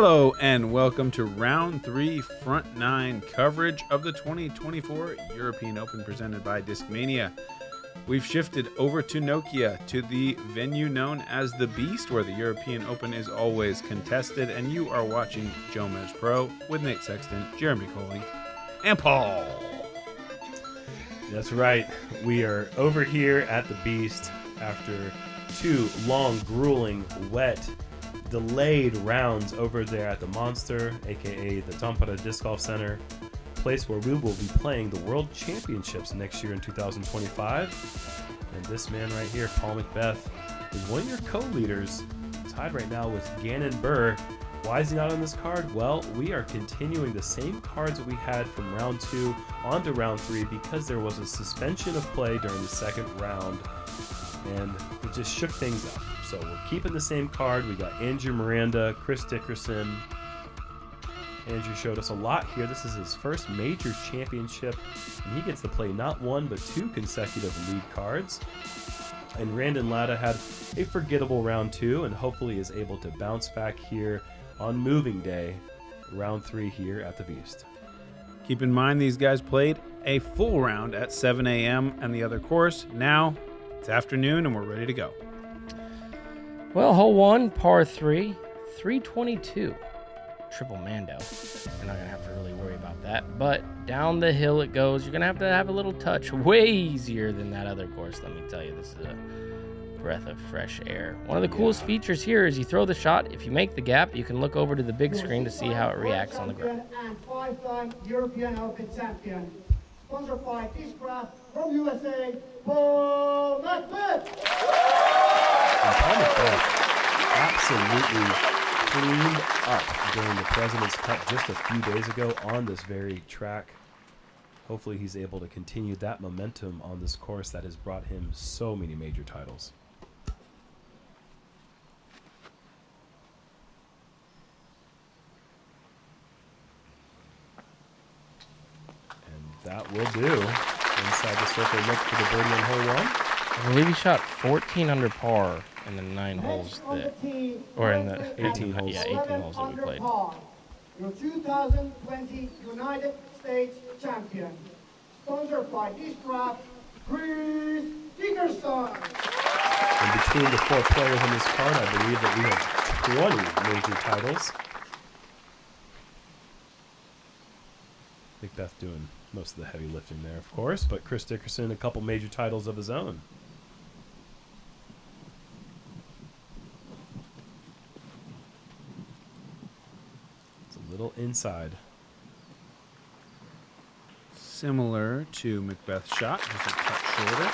Hello and welcome to round 3 front 9 coverage of the 2024 European Open presented by Discmania. We've shifted over to Nokia, to the venue known as the Beast, where the European Open is always contested, and you are watching JomezPro with Nate Sexton, Jeremy Koling, and Paul. That's right. We are over here at the Beast after 2 long, grueling, wet, delayed rounds over there at the Monster, aka the Tampere Disc Golf Center, place where we will be playing the World Championships next year in 2025. And this man right here, Paul McBeth, is one of your co-leaders, tied right now with Gannon Burr. Why is he not on this card? Well, we are continuing the same cards that we had from round 2 on to round 3 because there was a suspension of play during the second round, and it just shook things up. So we're keeping the same card. We got Andrew Miranda, Chris Dickerson. Andrew showed us a lot here. This is his first major championship, and he gets to play not 1 but 2 consecutive lead cards. And Randon Latta had a forgettable round 2 and hopefully is able to bounce back here on moving day, round 3 here at the Beast. Keep in mind these guys played a full round at 7 a.m. and the other course. Now it's afternoon and we're ready to go. Well, hole 1, par 3, 322. Triple Mando. You're not going to have to really worry about that. But down the hill it goes. You're going to have a little touch. Way easier than that other course, let me tell you. This is a breath of fresh air. One of the coolest features here is you throw the shot. If you make the gap, you can look over to the big screen to see how it reacts on the ground. And 5-time European Open champion. Sponsored by DiscGolfPark from USA, Paul McBeth. And Paul McBeth absolutely cleaned up during the President's Cup just a few days ago on this very track. Hopefully he's able to continue that momentum on this course that has brought him so many major titles. And that will do. Inside the circle, look for the birdie on hole 1. I believe he shot 14 under par in the 9 holes that, or in the 18 holes. Yeah, 18 holes that we played. Your 2020 United States champion. Sponsored by DiscGolfPark, Chris Dickerson. And between the 4 players on this card, I believe that we have 20 major titles. McBeth doing most of the heavy lifting there, of course, but Chris Dickerson, a couple major titles of his own. It's a little inside. Similar to McBeth's shot, just a touch shorter.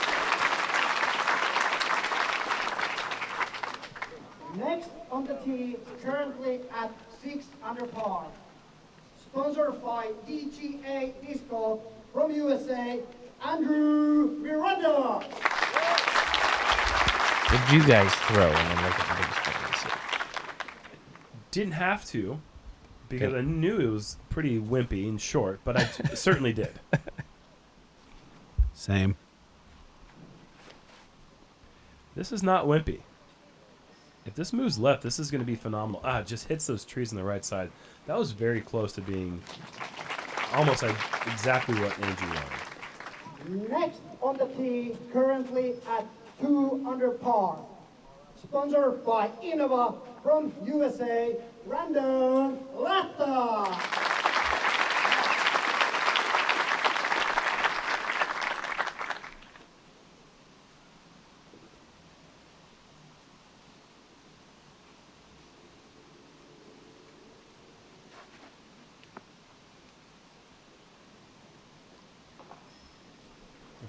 Next on the tee, currently at 6 under par. Sponsored by PDGA Disc Golf from USA, Andrew Miranda. What did you guys throw and then look at the big screen and see? Didn't have to, because I knew it was pretty wimpy and short, but I certainly did. Same. This is not wimpy. If this moves left, this is going to be phenomenal. It just hits those trees on the right side. That was very close to being almost like exactly what Andrew wanted. Next on the tee, currently at 2 under par. Sponsored by Innova from USA, Randon, Latta.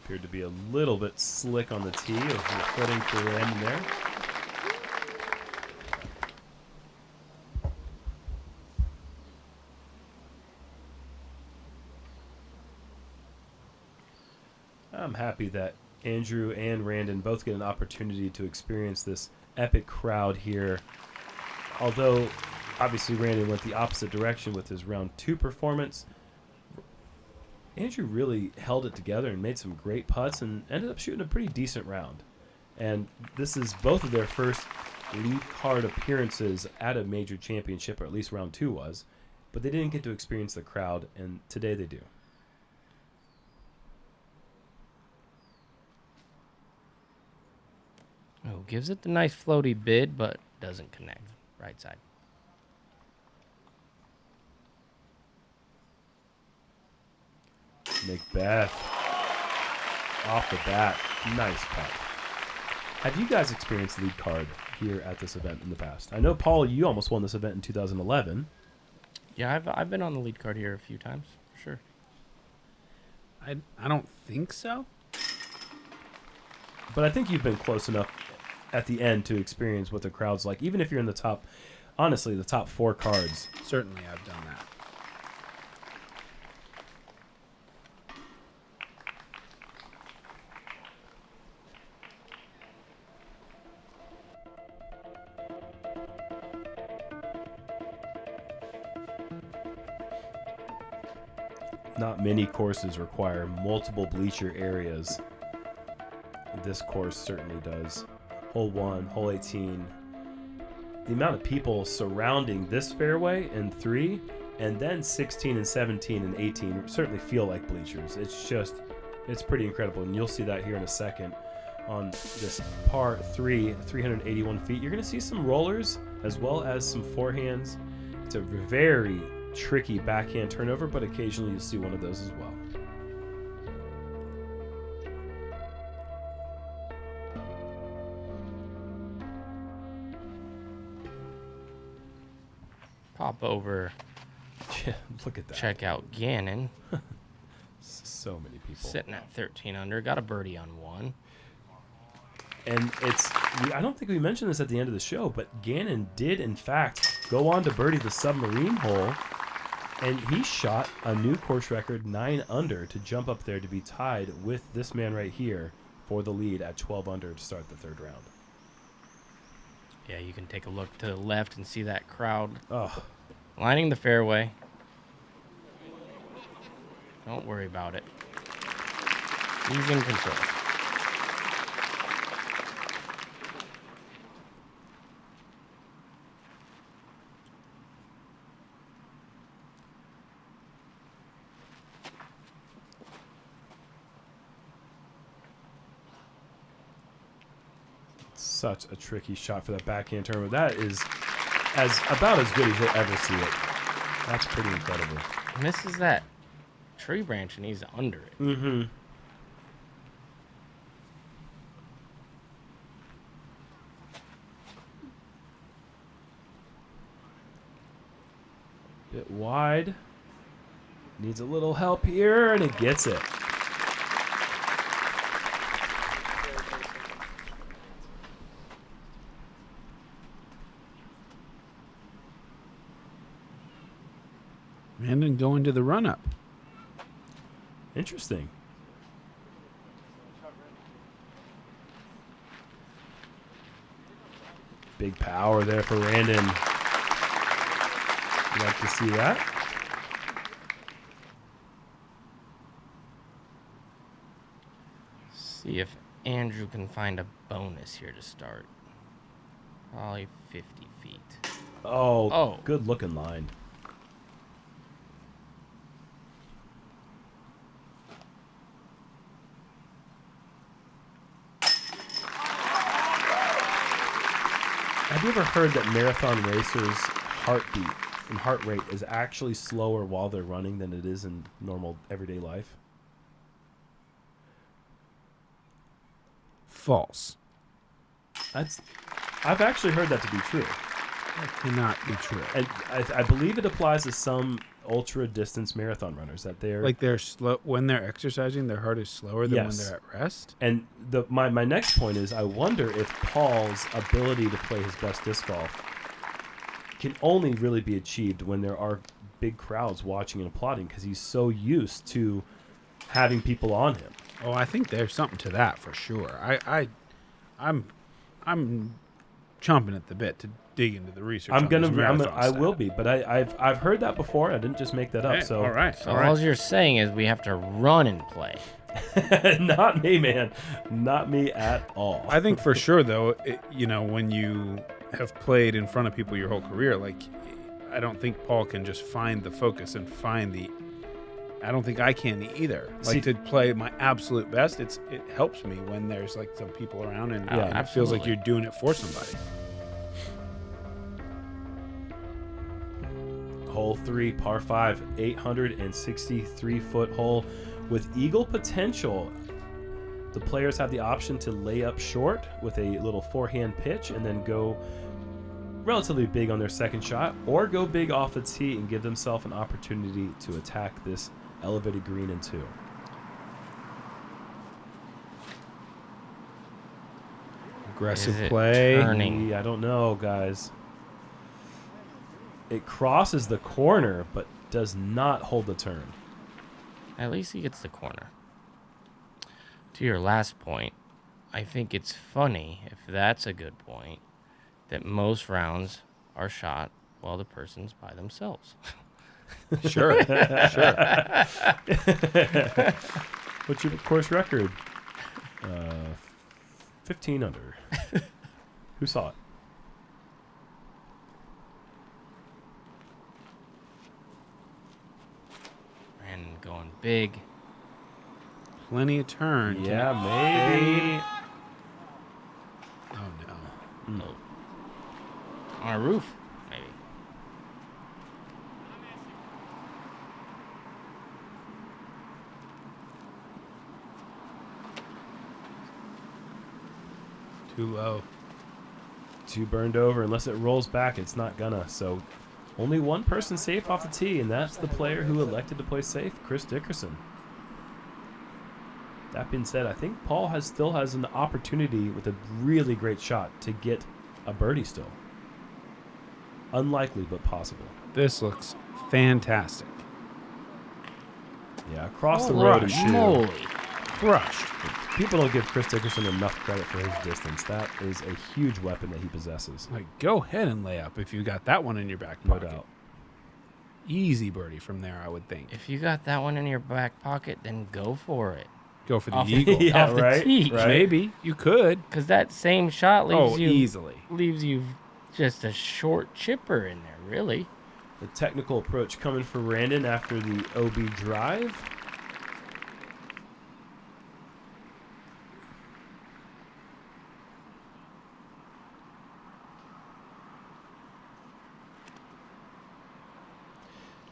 Appeared to be a little bit slick on the tee of the footing for Randon there. I'm happy that Andrew and Randon both get an opportunity to experience this epic crowd here. Although, obviously, Randon went the opposite direction with his round 2 performance. Andrew really held it together and made some great putts and ended up shooting a pretty decent round. And this is both of their first lead card appearances at a major championship, or at least round 2 was, but they didn't get to experience the crowd, and today they do. Oh, gives it the nice floaty bid, but doesn't connect. Right side. McBeth off the bat. Nice putt. Have you guys experienced lead card here at this event in the past? I know, Paul, you almost won this event in 2011. Yeah, I've been on the lead card here a few times, for sure. I don't think so. But I think you've been close enough at the end to experience what the crowd's like, even if you're in the top, honestly, the top 4 cards. Certainly I've done that. Not many courses require multiple bleacher areas. This course certainly does. Hole 1, hole 18. The amount of people surrounding this fairway in 3, and then 16 and 17 and 18 certainly feel like bleachers. It's pretty incredible, and you'll see that here in a second on this par 3, 381 feet. You're going to see some rollers as well as some forehands. It's a very tricky backhand turnover, but occasionally you'll see one of those as well. Pop over. Yeah, look at that. Check out Gannon. So many people. Sitting at 13 under. Got a birdie on 1. And I don't think we mentioned this at the end of the show, but Gannon did, in fact, go on to birdie the submarine hole, and he shot a new course record 9 under to jump up there to be tied with this man right here for the lead at 12 under to start the 3rd round. Yeah, you can take a look to the left and see that crowd Oh, lining the fairway. Don't worry about it. He's in control. such a tricky shot for that backhand turn. But that is about as good as you'll ever see it. That's pretty incredible. Misses that tree branch and he's under it. Mm-hmm. Bit wide. Needs a little help here, and it gets it. Randon going to the run-up. Interesting. Big power there for Randon. You like to see that? See if Andrew can find a bonus here to start. Probably 50 feet. Oh, good looking line. Have you ever heard that marathon racers' heartbeat and heart rate is actually slower while they're running than it is in normal everyday life? False. I've actually heard that to be true. That cannot be true. And I believe it applies to some ultra distance marathon runners that they're slow when they're exercising. Their heart is slower than when they're at rest. And my next point is, I wonder if Paul's ability to play his best disc golf can only really be achieved when there are big crowds watching and applauding, because he's so used to having people on him. Oh, I think there's something to that for sure. I'm chomping at the bit to dig into the research. I will be, but I've heard that before. I didn't just make that up. Okay, So all right. So all you're saying is we have to run and play. Not me, man. Not me at all. I think for sure though, when you have played in front of people your whole career, like, I don't think Paul can just find the focus and find the. I don't think I can either. Like, to play my absolute best, it helps me when there's like some people around and, and it feels like you're doing it for somebody. Hole 3, par 5, 863-foot hole with eagle potential. The players have the option to lay up short with a little forehand pitch and then go relatively big on their second shot, or go big off the tee and give themselves an opportunity to attack this elevated green in 2. Aggressive play. Turning? I don't know, guys. It crosses the corner, but does not hold the turn. At least he gets the corner. To your last point, I think it's funny, if that's a good point, that most rounds are shot while the person's by themselves. Sure. Sure. What's your course record? 15 under. Who saw it? And going big. Plenty of turn. Yeah, maybe. Oh, no. Oh. On a roof, maybe. Too low. Too burned over. Unless it rolls back, it's not gonna. So only one person safe off the tee, and that's the player who elected to play safe, Chris Dickerson. That being said, I think Paul still has an opportunity with a really great shot to get a birdie still. Unlikely, but possible. This looks fantastic. Yeah, across the road and shoot. Moly. Crushed. People don't give Chris Dickerson enough credit for his distance. That is a huge weapon that he possesses. Like, go ahead and lay up if you got that one in your back No pocket. doubt. Easy birdie from there, I would think. If you got that one in your back pocket, then go for it. Go for the Off the- eagle. Yeah, Off the right, tee. right. Maybe. You could. Because that same shot leaves Easily. you just a short chipper in there, really. The technical approach coming for Randon after the OB drive.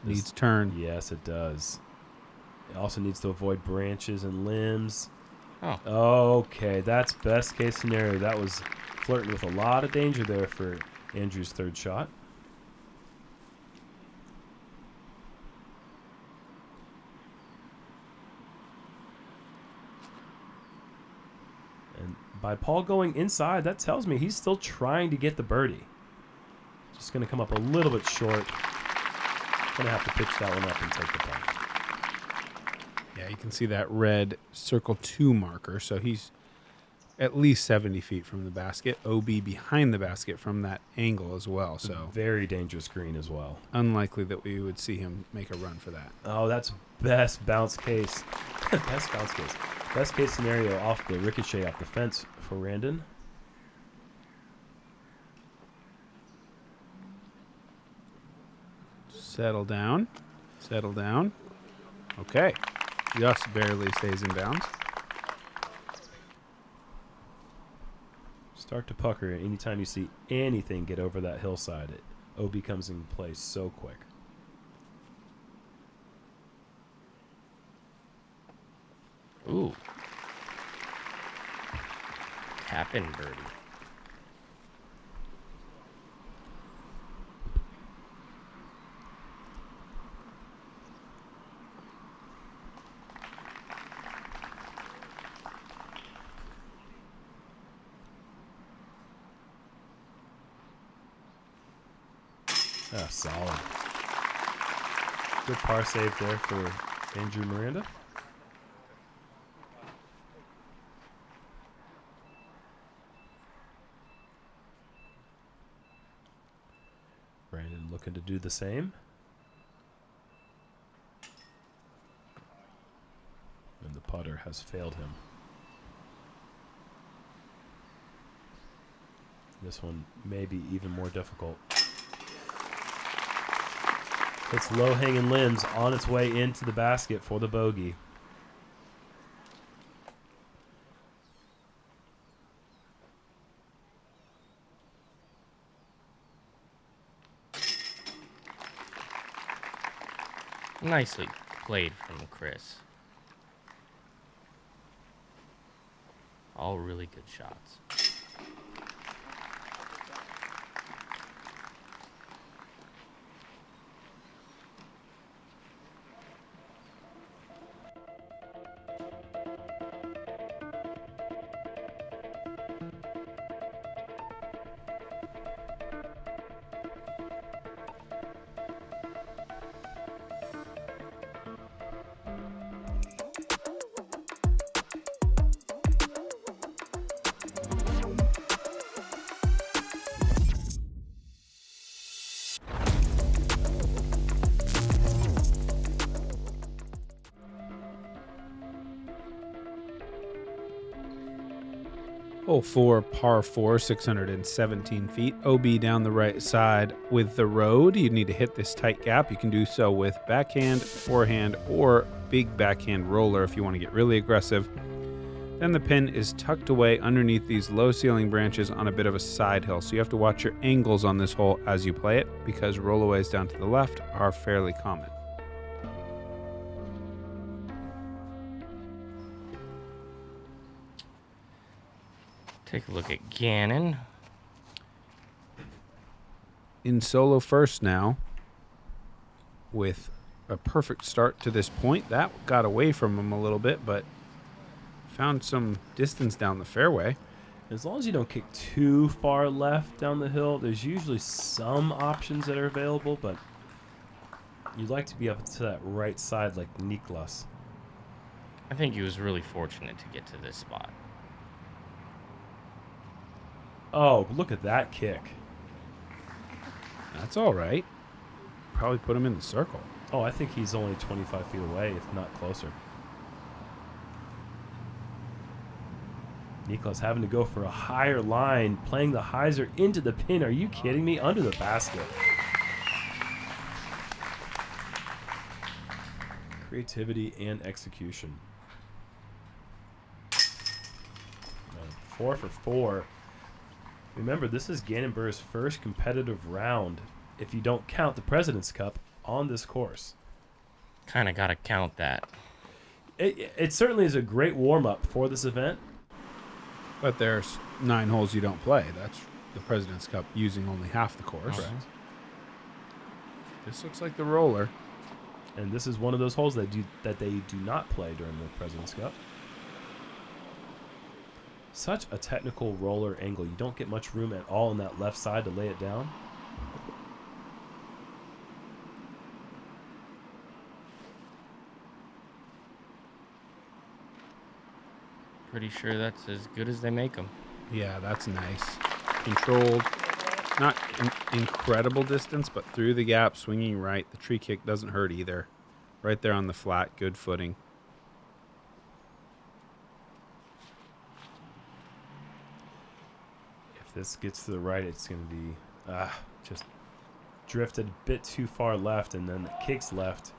Needs turn. Yes, it does. It also needs to avoid branches and limbs. Oh. Okay, that's best case scenario. That was flirting with a lot of danger there for Andrew's third shot. And by Paul going inside, that tells me he's still trying to get the birdie. Just going to come up a little bit short. Going to have to pitch that one up and take the putt. Yeah, you can see that red circle 2 marker. So he's at least 70 feet from the basket. OB behind the basket from that angle as well. So Very dangerous green as well. unlikely that we would see him make a run for that. Oh, that's best bounce case. Best bounce case. Best case scenario off the ricochet off the fence for Randon. Settle down. Settle down. Okay. Just barely stays in bounds. Start to pucker anytime you see anything get over that hillside. OB comes in play so quick. Ooh. Tap in birdie. Ah, solid. Good par save there for Andrew Miranda. Randon looking to do the same. And the putter has failed him. This one may be even more difficult. It's low-hanging limbs on its way into the basket for the bogey. Nicely played from Chris. All really good shots. Hole 4, par 4, 617 feet. OB down the right side with the road. You need to hit this tight gap. You can do so with backhand, forehand, or big backhand roller if you want to get really aggressive. Then the pin is tucked away underneath these low ceiling branches on a bit of a side hill. So you have to watch your angles on this hole as you play it because rollaways down to the left are fairly common. Take a look at Gannon. In solo first now with a perfect start to this point. That got away from him a little bit, but found some distance down the fairway. As long as you don't kick too far left down the hill, there's usually some options that are available, but you'd like to be up to that right side like Niklas. I think he was really fortunate to get to this spot. Oh, look at that kick. That's all right. Probably put him in the circle. Oh, I think he's only 25 feet away, if not closer. Niklas having to go for a higher line, playing the hyzer into the pin. Are you kidding me? Under the basket. Creativity and execution. 4 for 4. Remember, this is Gannonbur's first competitive round, if you don't count the President's Cup, on this course. Kind of got to count that. It certainly is a great warm-up for this event. But there's 9 holes you don't play. That's the President's Cup using only half the course. Correct. This looks like the roller. And this is one of those holes that they do not play during the President's Cup. Such a technical roller angle. You don't get much room at all on that left side to lay it down. Pretty sure that's as good as they make them. Yeah, that's nice. Controlled. Not an incredible distance, but through the gap, swinging right. The tree kick doesn't hurt either. Right there on the flat, good footing. If this gets to the right, it's going to be just drifted a bit too far left, and then it kicks left.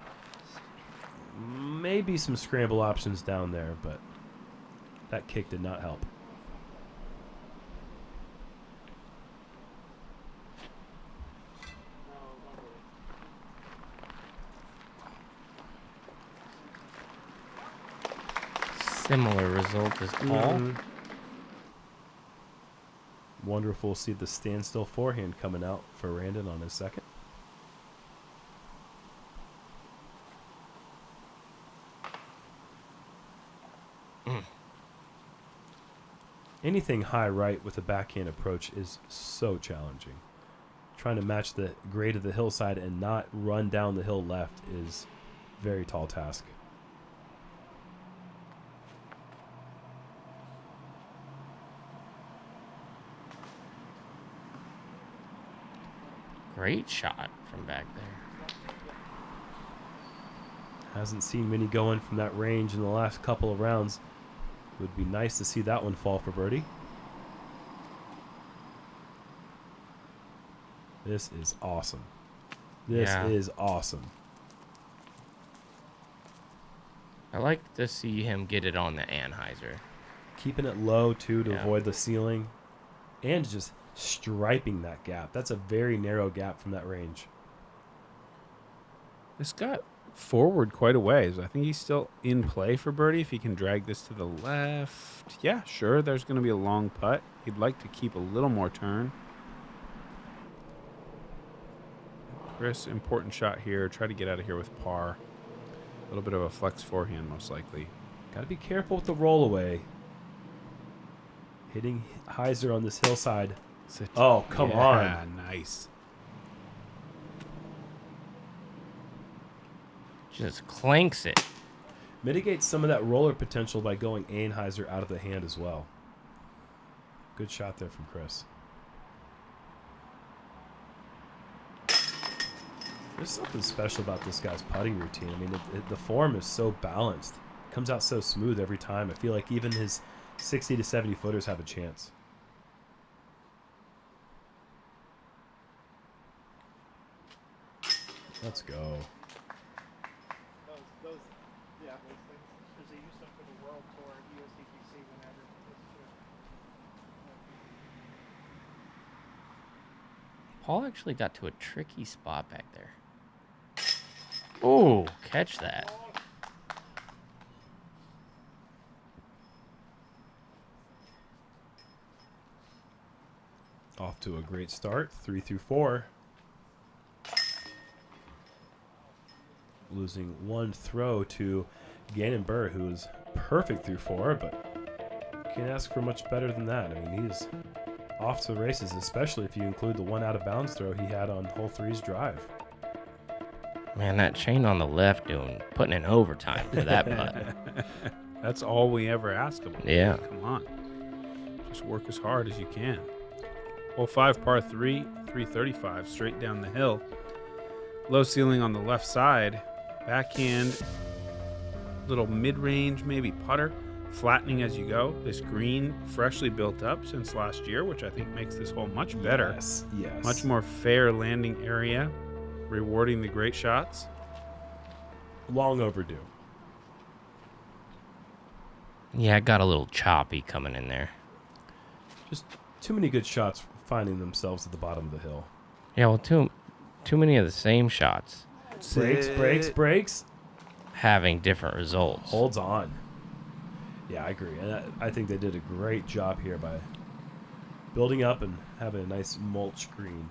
Maybe some scramble options down there, but that kick did not help. Similar result as Paul. Wonderful to see the standstill forehand coming out for Randon on his second. Anything high right with a backhand approach is so challenging. Trying to match the grade of the hillside and not run down the hill left is a very tall task. Great shot from back there. Hasn't seen many going from that range in the last couple of rounds. Would be nice to see that one fall for birdie. This is awesome. This is awesome. I like to see him get it on the Anheuser. Keeping it low, too, to avoid the ceiling. And just striping that gap. That's a very narrow gap from that range. This got forward quite a ways. I think he's still in play for birdie if he can drag this to the left. Yeah, sure, there's going to be a long putt. He'd like to keep a little more turn. Chris, important shot here. Try to get out of here with par. A little bit of a flex forehand, most likely. Got to be careful with the rollaway. Hitting Heiser on this hillside. Oh, come on. Yeah, nice. Just clanks it. Mitigates some of that roller potential by going Anheuser out of the hand as well. Good shot there from Chris. There's something special about this guy's putting routine. I mean, the form is so balanced. It comes out so smooth every time. I feel like even his 60 to 70 footers have a chance. Let's go. Those things. Because they used them for the World Tour at USDGC whenever. Paul actually got to a tricky spot back there. Oh, catch that. Off to a great start, 3 through 4. Losing one throw to Gannon Burr, who is perfect through 4, but can't ask for much better than that. I mean, he's off to the races, especially if you include the one out-of-bounds throw he had on hole 3's drive. Man, that chain on the left putting in overtime for that putt. That's all we ever ask him. Yeah. Come on. Just work as hard as you can. Hole 5, par 3, 335, straight down the hill. Low ceiling on the left side. Backhand, little mid-range, maybe putter, flattening as you go. This green, freshly built up since last year, which I think makes this hole much better. Yes. Much more fair landing area, rewarding the great shots. Long overdue. Yeah, it got a little choppy coming in there. Just too many good shots finding themselves at the bottom of the hill. Yeah, well, too many of the same shots Breaks. having different results. Holds on. Yeah, I agree. And I think they did a great job here by building up and having a nice mulch green.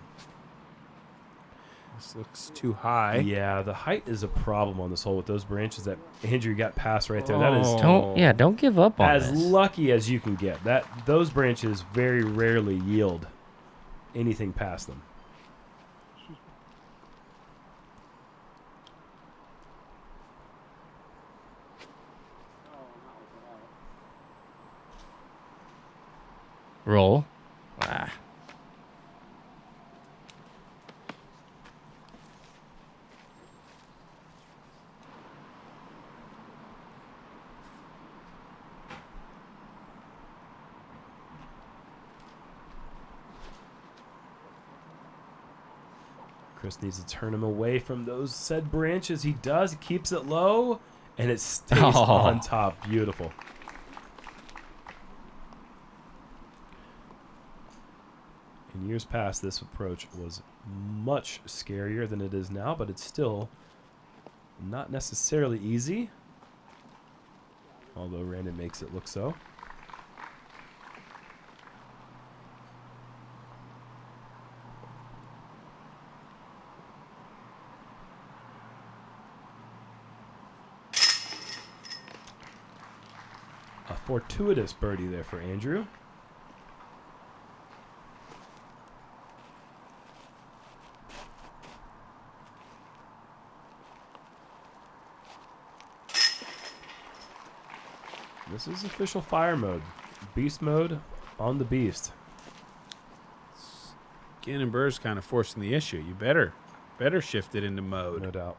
This looks too high. Yeah, the height is a problem on this hole with those branches that Andrew got past right there. That is Don't give up on as this. lucky as you can get. Those branches very rarely yield anything past them. Roll. Ah. Chris needs to turn him away from those said branches. He does. He keeps it low, and it stays on top. Beautiful. In years past, this approach was much scarier than it is now, but it's still not necessarily easy, although Randon makes it look so. A fortuitous birdie there for Andrew. This is official fire mode. Beast mode on the beast. Gannon Burr's kind of forcing the issue. You better shift it into mode. No doubt.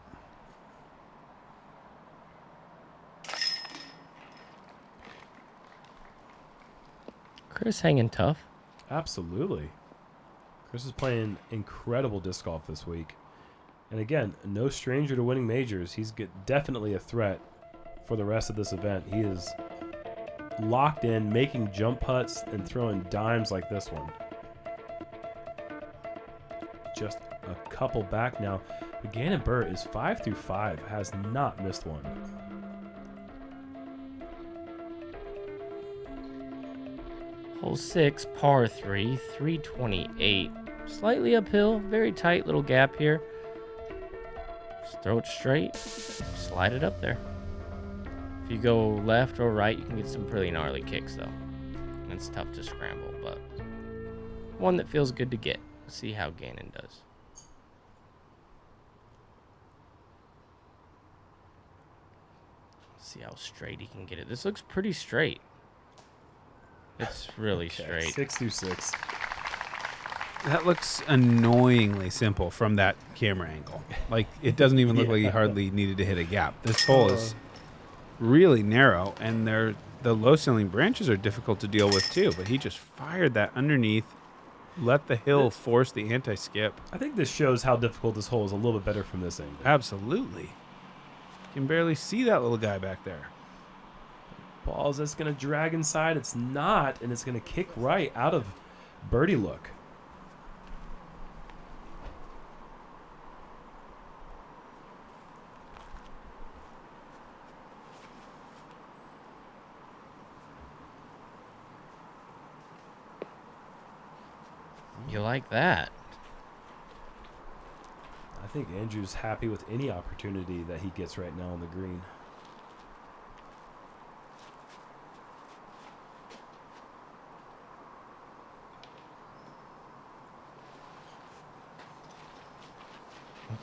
Chris hanging tough. Absolutely. Chris is playing incredible disc golf this week. And again, no stranger to winning majors. He's definitely a threat for the rest of this event. He is locked in, making jump putts and throwing dimes like this one. Just a couple back now. But Gannon Burr is 5 through 5, has not missed one. Hole 6, par 3, 328. Slightly uphill, very tight little gap here. Just throw it straight, slide it up there. If you go left or right, you can get some pretty gnarly kicks though. It's tough to scramble, but one that feels good to get. Let's see how Gannon does. See how straight he can get it. This looks pretty straight. It's really straight. 6 through 6. That looks annoyingly simple from that camera angle. Like, it doesn't even look like he hardly needed to hit a gap. This hole is really narrow, and the low-ceiling branches are difficult to deal with too, but he just fired that underneath, let the hill force the anti-skip. I think this shows how difficult this hole is a little bit better from this angle. Absolutely. You can barely see that little guy back there. Balls that's going to drag inside. It's not, and it's going to kick right out of birdie look. You like that? I think Andrew's happy with any opportunity that he gets right now on the green.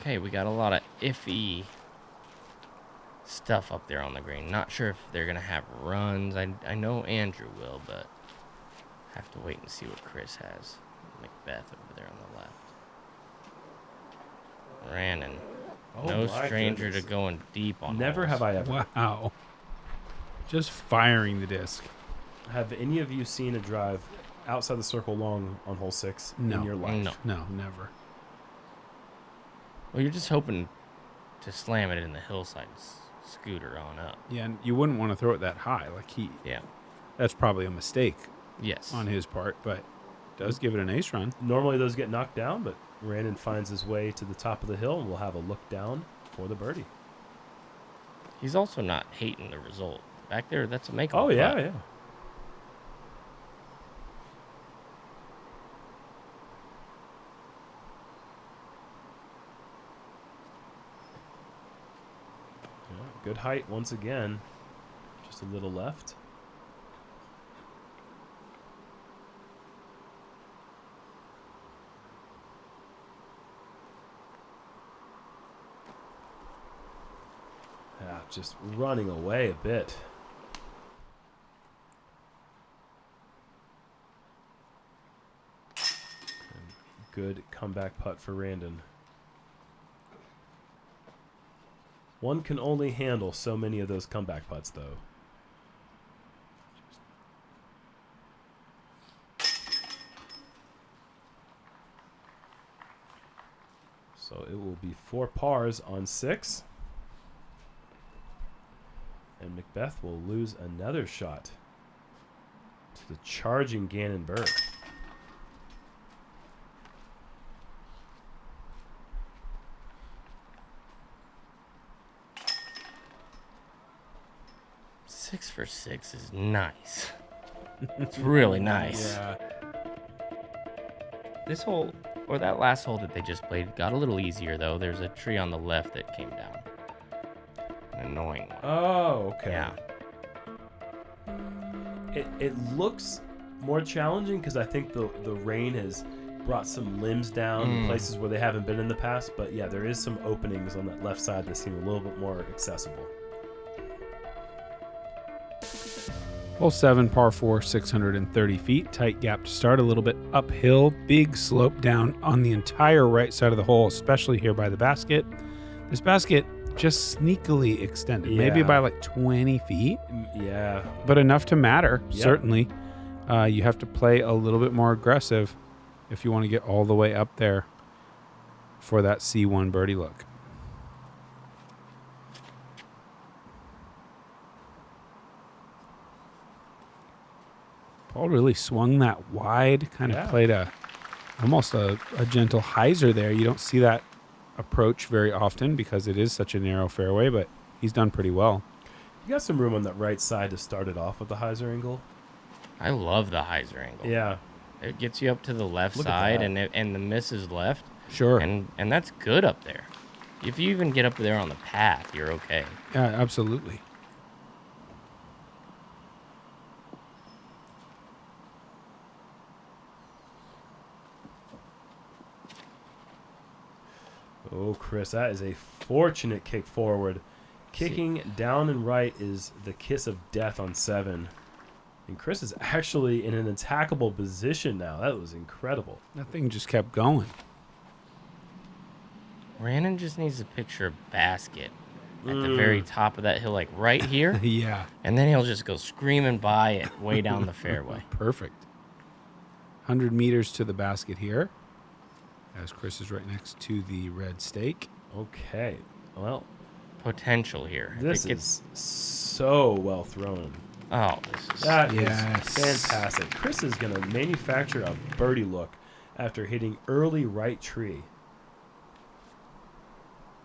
Okay, we got a lot of iffy stuff up there on the green. Not sure if they're going to have runs. I know Andrew will, but have to wait and see what Chris has. McBeth over there on the left. Randon. No stranger to going deep on Never holes. have I ever. Wow. Just firing the disc. Have any of you seen a drive outside the circle long on hole 6 No. in your life? No. No, never. Well, you're just hoping to slam it in the hillside scooter on up. Yeah, and you wouldn't want to throw it that high. Like Yeah. that's probably a mistake Yes. on his part, but does give it an ace run. Normally those get knocked down, but Randon finds his way to the top of the hill and we'll have a look down for the birdie. He's also not hating the result. Back there, that's a make. Oh, yeah. Good height once again. Just a little left. Yeah, just running away a bit. And good comeback putt for Randon. One can only handle so many of those comeback putts, though. So it will be 4 pars on 6. And McBeth will lose another shot to the charging Gannon Burr. Six for 6 is nice. It's really nice. Yeah. This hole, or that last hole that they just played, got a little easier, though. There's a tree on the left that came down. An annoying one. Oh, okay. Yeah. It looks more challenging because I think the rain has brought some limbs down in places where they haven't been in the past. But yeah, there is some openings on that left side that seem a little bit more accessible. Hole 7, par 4, 630 feet. Tight gap to start, a little bit uphill. Big slope down on the entire right side of the hole, especially here by the basket. This basket just sneakily extended, maybe by like 20 feet. Yeah. But enough to matter, Yep. certainly. You have to play a little bit more aggressive if you want to get all the way up there for that C1 birdie look. Paul really swung that wide, kind of played almost a gentle hyzer there. You don't see that approach very often because it is such a narrow fairway, but he's done pretty well. You got some room on that right side to start it off with the hyzer angle. I love the hyzer angle. Yeah. It gets you up to the left side, and the miss is left. Sure. And that's good up there. If you even get up there on the path, you're okay. Yeah, absolutely. Oh, Chris, that is a fortunate kick forward. Kicking down and right is the kiss of death on 7. And Chris is actually in an attackable position now. That was incredible. That thing just kept going. Randon just needs to picture a basket at the very top of that hill, like right here. Yeah. And then he'll just go screaming by it way down the fairway. Perfect. 100 meters to the basket here, as Chris is right next to the red stake. Okay. Well, Potential here. If this it gets- is so well thrown. Oh, this is... That is Yes. fantastic. Chris is going to manufacture a birdie look after hitting early right tree.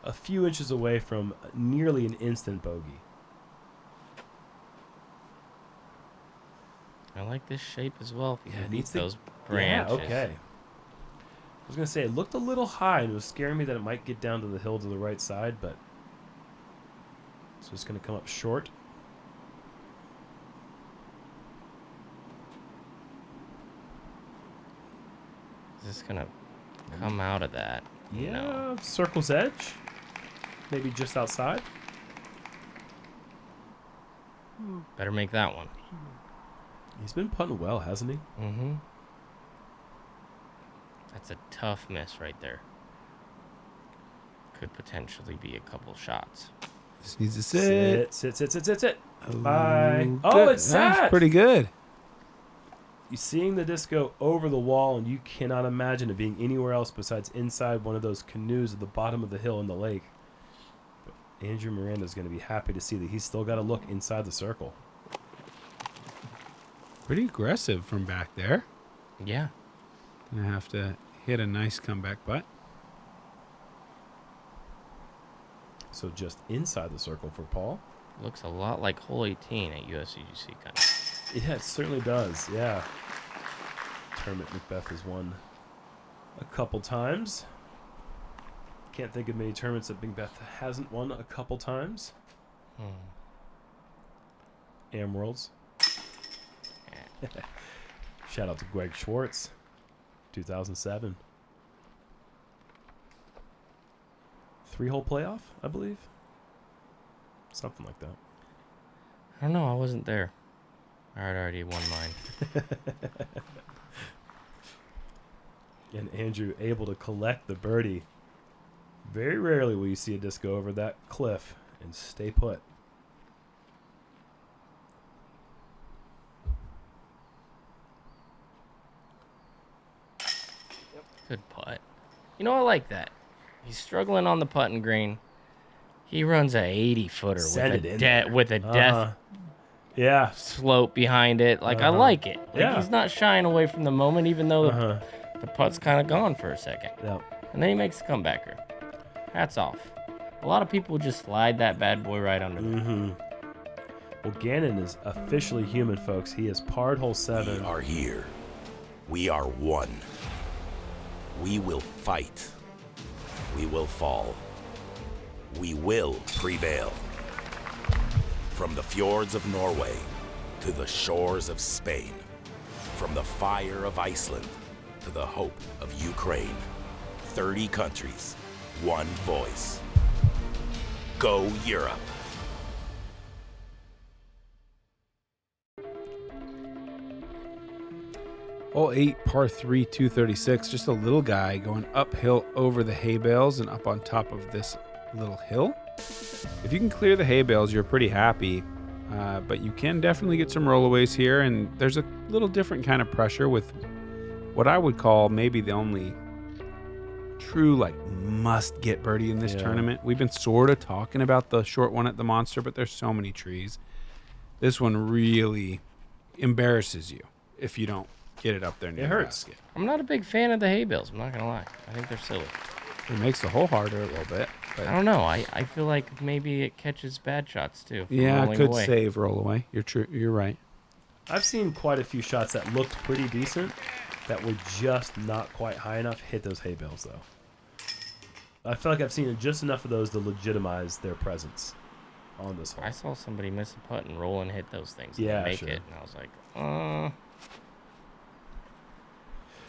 A few inches away from nearly an instant bogey. I like this shape as well. If you Yeah, it beat needs to- those branches. Yeah, okay. I was going to say, it looked a little high, and it was scaring me that it might get down to the hill to the right side, but it's just going to come up short. Is this going to come out of that? Yeah, No. circle's edge. Maybe just outside. Better make that one. He's been putting well, hasn't he? Mm-hmm. That's a tough miss right there. Could potentially be a couple shots. This needs to sit. Sit. Oh, Bye. good. Oh, it's That's sat. pretty good. You're seeing the disc go over the wall, and you cannot imagine it being anywhere else besides inside one of those canoes at the bottom of the hill in the lake. But Andrew Miranda is going to be happy to see that he's still got to look inside the circle. Pretty aggressive from back there. Yeah. Gonna have to hit a nice comeback putt. So just inside the circle for Paul. Looks a lot like hole 18 at USCGC kind of. Yeah, it certainly does. Yeah. Tournament McBeth has won a couple times. Can't think of many tournaments that McBeth hasn't won a couple times. Am Worlds. Shout out to Greg Schwartz, 2007. 3-hole playoff, I believe. Something like that. I don't know. I wasn't there. I had already won mine. And Andrew able to collect the birdie. Very rarely will you see a disc go over that cliff and stay put. Good putt. You know, I like that. He's struggling on the putting green. He runs a 80-footer Send it with in a with a death Yeah. slope behind it. Like I like it. Like, Yeah. he's not shying away from the moment, even though the putt's kind of gone for a second. Yeah. And then he makes a comebacker. Hats off. A lot of people just slide that bad boy right under them. Well, Gannon is officially human, folks. He is parred hole 7. We are here. We are one. We will fight. We will fall. We will prevail. From the fjords of Norway to the shores of Spain, from the fire of Iceland to the hope of Ukraine, 30 countries, one voice. Go Europe. Hole 8, par 3, 236. Just a little guy going uphill over the hay bales and up on top of this little hill. If you can clear the hay bales, you're pretty happy. But you can definitely get some rollaways here, and there's a little different kind of pressure with what I would call maybe the only true like must get birdie in this tournament. We've been sort of talking about the short one at the Monster, but there's so many trees. This one really embarrasses you if you don't get it up there near It the hurts. basket. I'm not a big fan of the hay bales. I'm not gonna lie. I think they're silly. It makes the hole harder a little bit. But I don't know. I feel like maybe it catches bad shots too. from yeah, it rolling could away. save roll away. You're true. You're right. I've seen quite a few shots that looked pretty decent that were just not quite high enough. Hit those hay bales though. I feel like I've seen just enough of those to legitimize their presence on this hole. I saw somebody miss a putt and roll and hit those things. And Yeah, make sure. it, and I was like,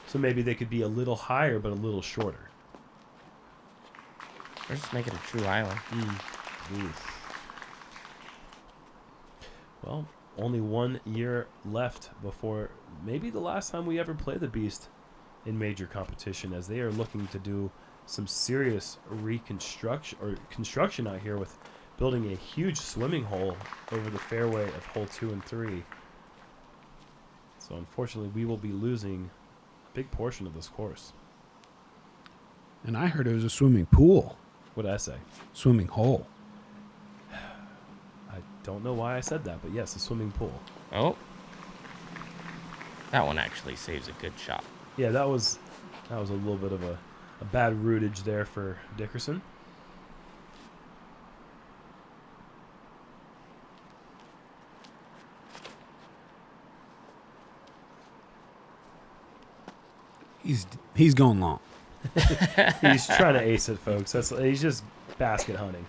So maybe they could be a little higher but a little shorter. Or just make it a true island. Oof. Well, only 1 year left before maybe the last time we ever play the Beast in major competition, as they are looking to do some serious construction out here with building a huge swimming hole over the fairway of hole 2 and 3. So unfortunately, we will be losing a big portion of this course. And I heard it was a swimming pool, What did I say? swimming hole. I don't know why I said that, but yes, a swimming pool. Oh. That one actually saves a good shot. Yeah, that was a little bit of a bad rootage there for Dickerson. He's going long. He's trying to ace it, folks. He's just basket hunting.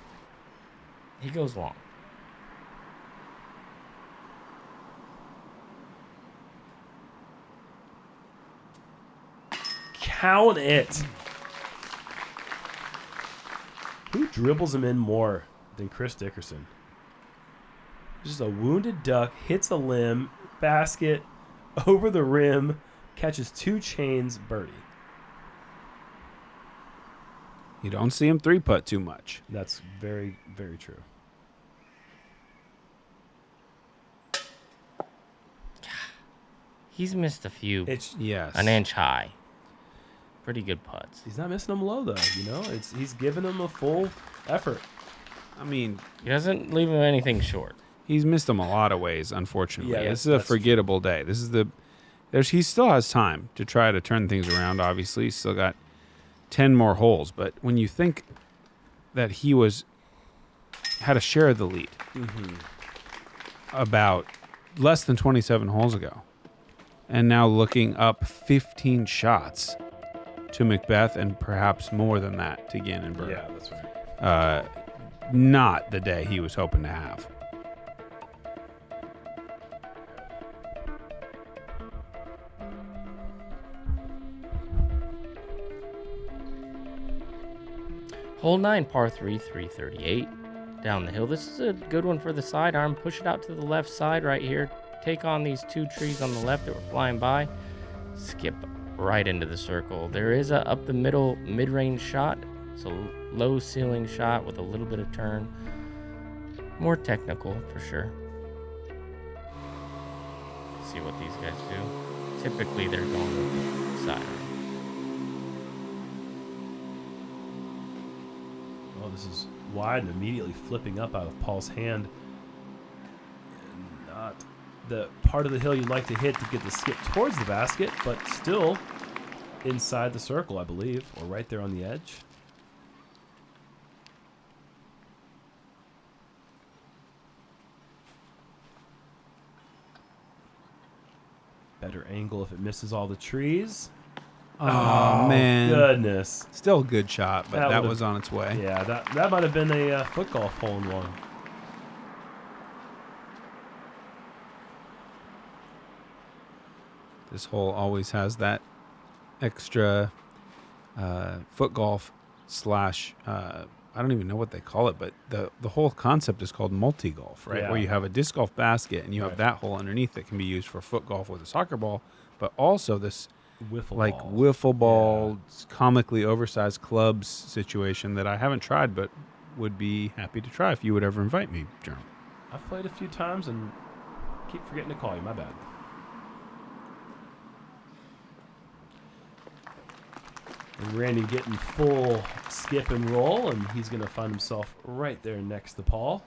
He goes long. Count it. Who dribbles him in more than Chris Dickerson? Just a wounded duck, hits a limb, basket, over the rim, catches 2 chains, birdie. You don't see him 3-putt too much. That's very, very true. He's missed a few. Yes. An inch high. Pretty good putts. He's not missing them low, though. He's giving them a full effort. I mean, He doesn't leave him anything short. he's missed them a lot of ways, unfortunately. Yeah, This is a that's forgettable day. This is he still has time to try to turn things around, obviously. He's still got 10 more holes. But when you think that he had a share of the lead about less than 27 holes ago, and now looking up 15 shots to McBeth and perhaps more than that to Ginn and Bird. Yeah, that's right. Not the day he was hoping to have. Hole 9, par 3, 338. Down the hill. This is a good one for the sidearm. Push it out to the left side right here. Take on these 2 trees on the left that were flying by. Skip right into the circle. There is a up the middle mid-range shot. It's a low ceiling shot with a little bit of turn. More technical for sure. See what these guys do. Typically they're going with the sidearm. Oh, this is wide and immediately flipping up out of Paul's hand. And not the part of the hill you'd like to hit to get the skip towards the basket, but still inside the circle, I believe, or right there on the edge. Better angle if it misses all the trees. Oh, man. Goodness. Still a good shot, but That that would've- was on its way. Yeah, that might have been a foot golf hole in one. This hole always has that extra foot golf slash, I don't even know what they call it, but the whole concept is called multi-golf, right? Yeah. Where you have a disc golf basket and you have Right. that hole underneath that can be used for foot golf with a soccer ball, but also this Wiffle like ball. wiffle ball, comically oversized clubs situation that I haven't tried, but would be happy to try if you would ever invite me, Jerm. I've played a few times and keep forgetting to call you. My bad. And Randon getting full skip and roll, and he's going to find himself right there next to Paul.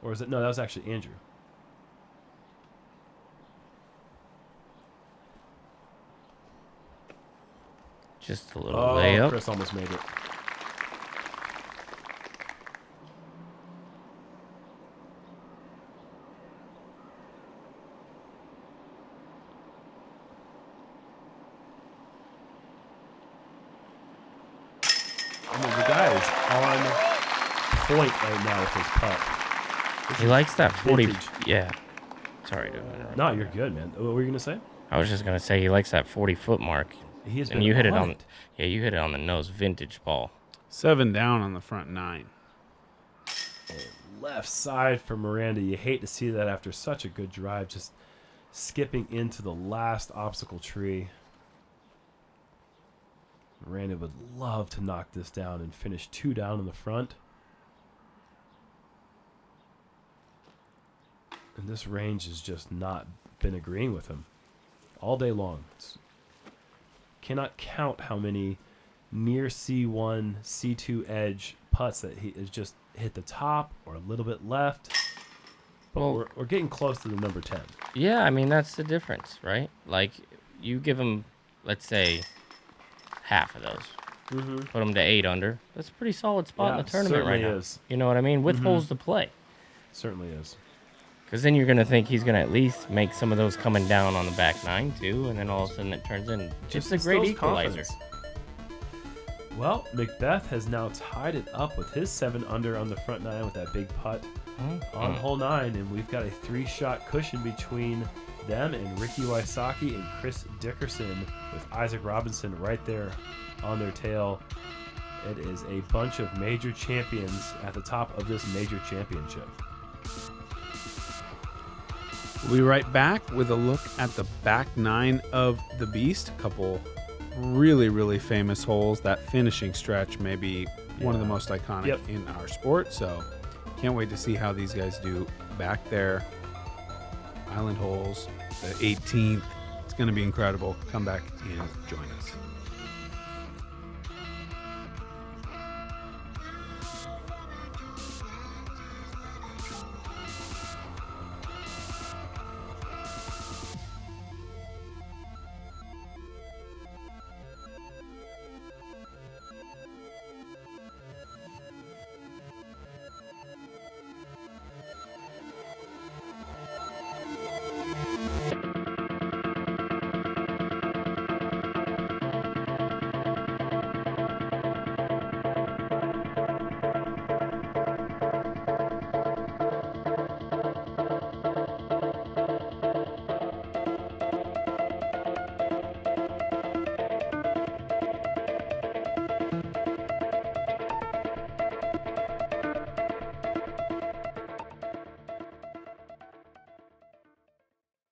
Or is it? No, that was actually Andrew. Just a little layup. Chris almost made it. I mean, the guy is on point right now with his putt. He likes that 40. vintage. Yeah. Sorry to interrupt. No, you're good, man. What were you going to say? I was just gonna say he likes that 40-foot mark. He has And been you hit it on on. it. Yeah, you hit it on the nose. Vintage ball. 7 down on the front 9. Left side for Miranda. You hate to see that after such a good drive, just skipping into the last obstacle tree. Miranda would love to knock this down and finish 2 down in the front. And this range has just not been agreeing with him all day long. Cannot count how many near C1, C2 edge putts that he has just hit the top or a little bit left. But Well- we're getting close to the number 10. Yeah, I mean that's the difference, right? Like you give him, let's say, half of those. Mm-hmm. Put him to 8 under. That's a pretty solid spot in Yeah, the tournament right certainly now. is. You know what I mean? With Mhm. holes to play. Certainly is. Because then you're going to think he's going to at least make some of those coming down on the back 9 too, and then all of a sudden it turns in just a great instills equalizer. confidence. Well, McBeth has now tied it up with his 7 under on the front 9 with that big putt on hole 9, and we've got a 3-shot cushion between them and Ricky Wysocki and Chris Dickerson with Isaac Robinson right there on their tail. It is a bunch of major champions at the top of this major championship. We'll be right back with a look at the back 9 of the Beast. A couple really, really famous holes. That finishing stretch may be one of the most iconic in our sport. So can't wait to see how these guys do back there. Island holes, the 18th. It's going to be incredible. Come back and join us.